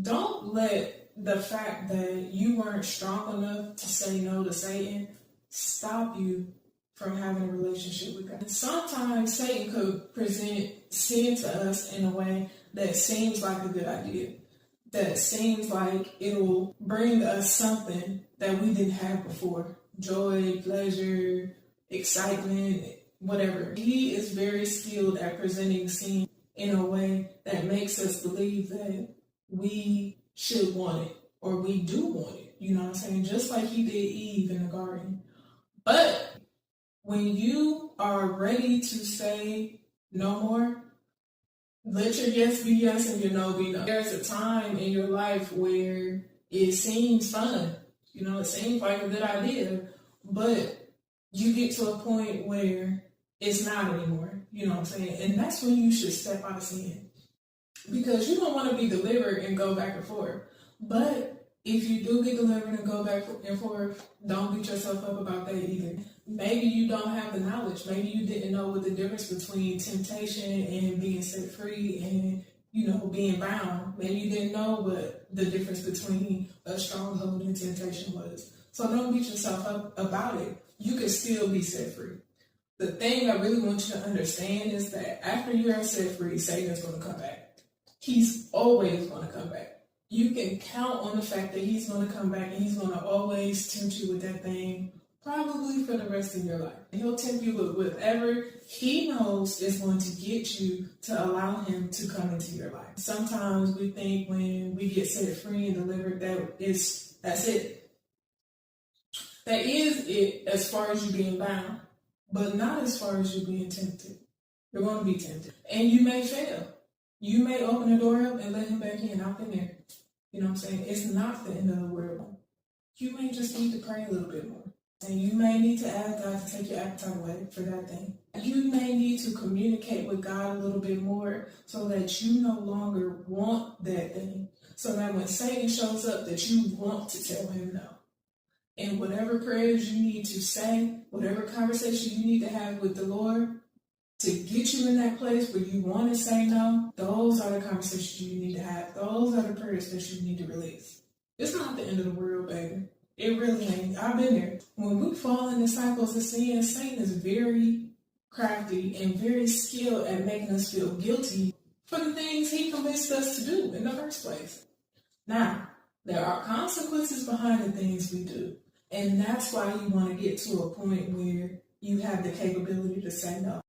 don't let the fact that you weren't strong enough to say no to Satan stop you from having a relationship with God. Sometimes Satan could present sin to us in a way that seems like a good idea, that seems like it'll bring us something that we didn't have before. Joy, pleasure, excitement, whatever. He is very skilled at presenting sin in a way that makes us believe that we should want it, or we do want it. You know what I'm saying? Just like he did Eve in the garden. But when you are ready to say no more, let your yes be yes and your no be no. There's a time in your life where it seems fun. You know, it seems like a good idea, but you get to a point where it's not anymore. You know what I'm saying? And that's when you should step out of sin. Because you don't want to be delivered and go back and forth. But if you do get delivered and go back and forth, don't beat yourself up about that either. Maybe you don't have the knowledge. Maybe you didn't know what the difference between temptation and being set free and, you know, being bound. Maybe you didn't know what the difference between a stronghold and temptation was. So don't beat yourself up about it. You can still be set free. The thing I really want you to understand is that after you are set free, Satan is going to come back. He's always going to come back. You can count on the fact that he's going to come back and he's going to always tempt you with that thing, probably for the rest of your life. And he'll tempt you with whatever he knows is going to get you to allow him to come into your life. Sometimes we think when we get set free and delivered that's it. That is it as far as you being bound, but not as far as you being tempted. You're going to be tempted. And you may fail. You may open the door up and let him back in. I've been there. You know what I'm saying? It's not the end of the world. You may just need to pray a little bit more. And you may need to ask God to take your appetite away for that thing. You may need to communicate with God a little bit more so that you no longer want that thing. So that when Satan shows up, that you want to tell him no. And whatever prayers you need to say, whatever conversation you need to have with the Lord, to get you in that place where you want to say no, those are the conversations you need to have. Those are the prayers that you need to release. It's not the end of the world, baby. It really ain't. I've been there. When we fall into cycles of sin, Satan is very crafty and very skilled at making us feel guilty for the things he convinced us to do in the first place. Now, there are consequences behind the things we do. And that's why you want to get to a point where you have the capability to say no.